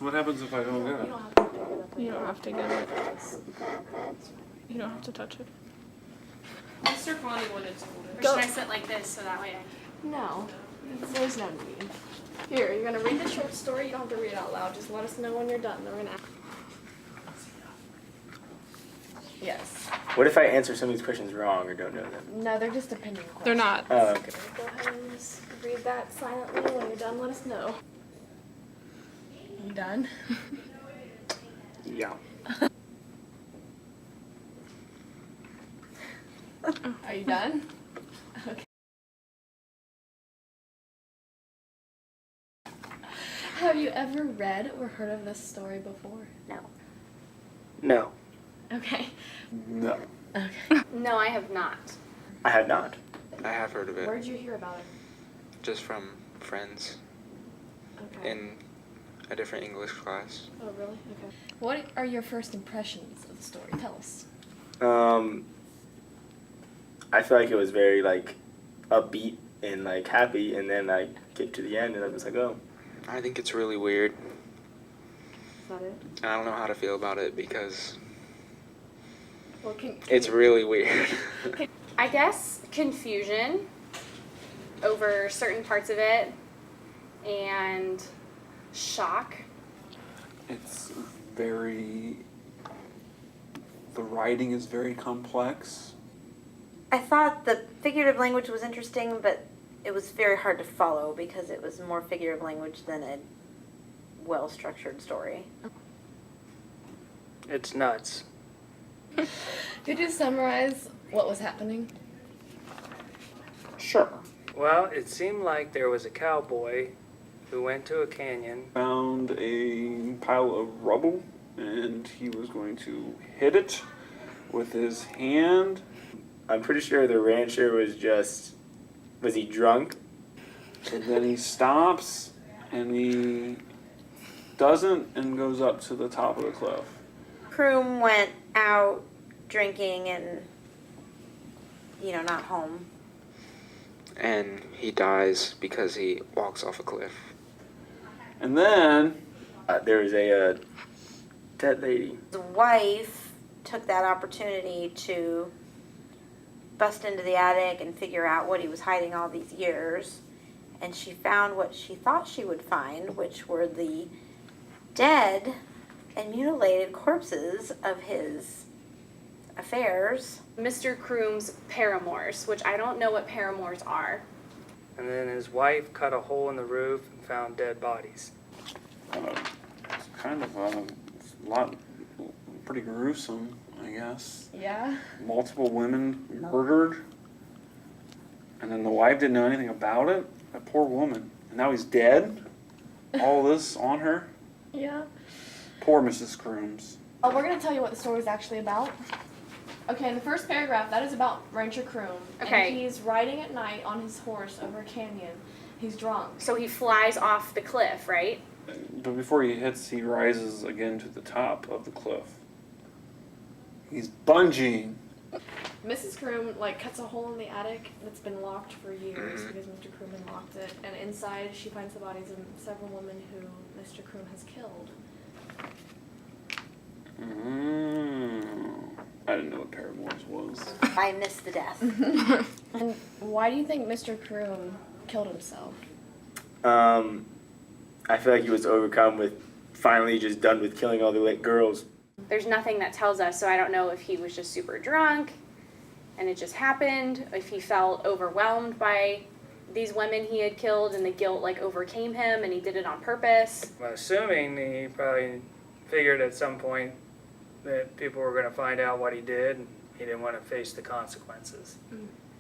What happens if I don't get it? You don't have to get it. You don't have to touch it. Mr. Connie wanted to hold it. Or Go. should I sit like this so that way I No, there's no need. Here, you're gonna read the short story. You don't have to read it out loud. Just let us know when you're done. Then we're gonna. Yes. What if I answer some of these questions wrong or don't know them? No, they're just opinion questions. They're not. Oh, okay. Go ahead and just read that silently. When you're done, let us know. You done? Yeah. Are you done? Okay. Have you ever read or heard of this story before? No. No. Okay. No. Okay. No, I have not. I have not. I have heard of it, Where did you hear about it? just from friends Okay. in a different English class. Oh, really? Okay. What are your first impressions of the story? Tell us. I feel like it was very like upbeat and like happy, and then I get to the end and I was like, oh. I think it's really weird. Is that it? And I don't know how to feel about it because Well, it's really weird. I guess confusion over certain parts of it and shock. It's very. The writing is very complex. I thought the figurative language was interesting, but it was very hard to follow because it was more figurative language than a well-structured story. It's nuts. Could you summarize what was happening? Sure. Well, it seemed like there was a cowboy who went to a canyon. Found a pile of rubble, and he was going to hit it with his hand. I'm pretty sure the rancher was he drunk? And then he stops, and he doesn't, and goes up to the top of the cliff. Kroom went out drinking and, not home. And he dies because he walks off a cliff. And then There was a dead lady. The wife took that opportunity to bust into the attic and figure out what he was hiding all these years. And she found what she thought she would find, which were the dead and mutilated corpses of his affairs. Mr. Kroom's paramours, which I don't know what paramours are. And then his wife cut a hole in the roof and found dead bodies. it's kind of a lot, pretty gruesome, I guess. Yeah. Multiple women murdered, and then the wife didn't know anything about it. That poor woman. And now he's dead. All this on her. Yeah. Poor Mrs. Crooms. Oh, we're gonna tell you what the story is actually about. Okay, in the first paragraph, that is about Rancher Kroom. Okay. And he's riding at night on his horse over a canyon. He's drunk. So he flies off the cliff, right? But before he hits, he rises again to the top of the cliff. He's bungeeing. Mrs. Kroom cuts a hole in the attic that's been locked for years because Mr. Kroom had locked it, and inside she finds the bodies of several women who Mr. Kroom has killed. I didn't know what Paramours was. I missed the death. And why do you think Mr. Kroom killed himself? I feel like he was overcome with finally just done with killing all the girls. There's nothing that tells us, so I don't know if he was just super drunk and it just happened, if he felt overwhelmed by these women he had killed and the guilt overcame him and he did it on purpose. I'm assuming he probably figured at some point that people were going to find out what he did and he didn't want to face the consequences.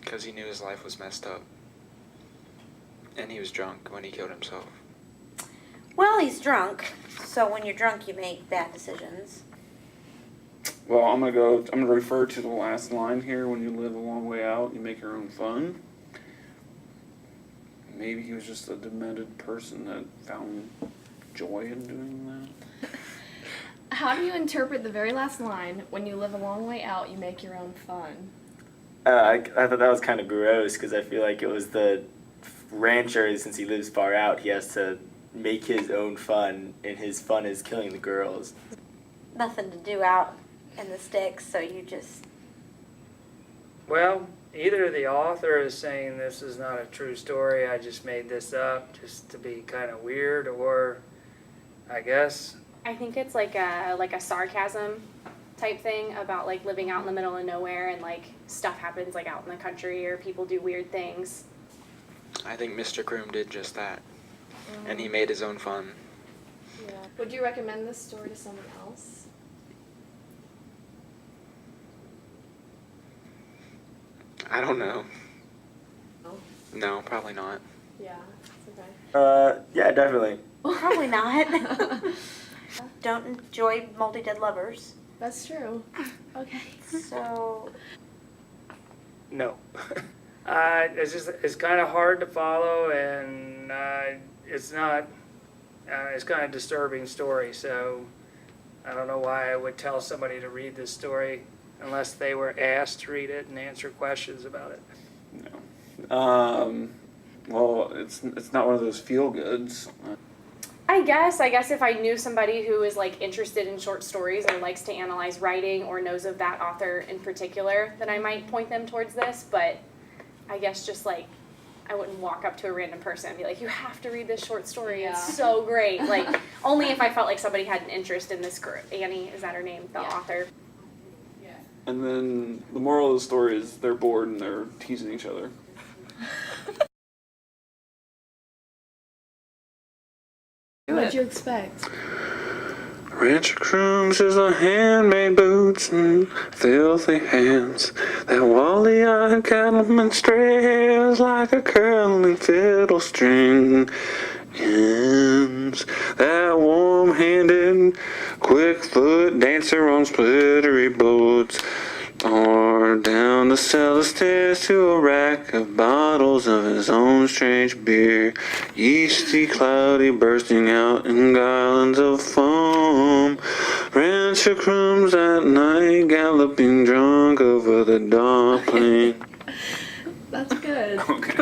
Because he knew his life was messed up. And he was drunk when he killed himself. Well, he's drunk, so when you're drunk, you make bad decisions. Well, I'm gonna refer to the last line here. When you live a long way out, you make your own fun. Maybe he was just a demented person that found joy in doing that. How do you interpret the very last line, when you live a long way out, you make your own fun? I thought that was kind of gross because I feel like it was the rancher, since he lives far out, he has to make his own fun, and his fun is killing the girls. Nothing to do out in the sticks, so you just. Well, either the author is saying this is not a true story, I just made this up just to be kind of weird, or I guess. I think it's like a sarcasm type thing about like living out in the middle of nowhere and like stuff happens like out in the country or people do weird things. I think Mr. Groom did just that, and he made his own fun. Yeah. Would you recommend this story to someone else? I don't know. No. No, probably not. Yeah. It's okay. Yeah, definitely. Probably not. Don't enjoy multi dead lovers. That's true. Okay. So No. It's kind of hard to follow, and it's not. It's kind of disturbing story. So I don't know why I would tell somebody to read this story unless they were asked to read it and answer questions about it. No. Well, it's not one of those feel goods. I guess if I knew somebody who is like interested in short stories or likes to analyze writing or knows of that author in particular, then I might point them towards this, but I guess just like I wouldn't walk up to a random person and be like, you have to read this short story, Yeah. it's so great. Like only if I felt like somebody had an interest in this girl. Annie, is that her name? The Yeah. author. And then the moral of the story is they're bored and they're teasing each other. What'd you expect? Rancher Crooms is a handmade boots and filthy hands. That wally-eyed cattleman strays like a curling fiddle string. Ends. That warm-handed, quick-foot dancer on splittery boats. Or down the cellar stairs to a rack of bottles of his own strange beer. Yeasty, cloudy, bursting out in garlands of foam. Rancher Crooms at night, galloping drunk over the dark plain. That's good. Okay.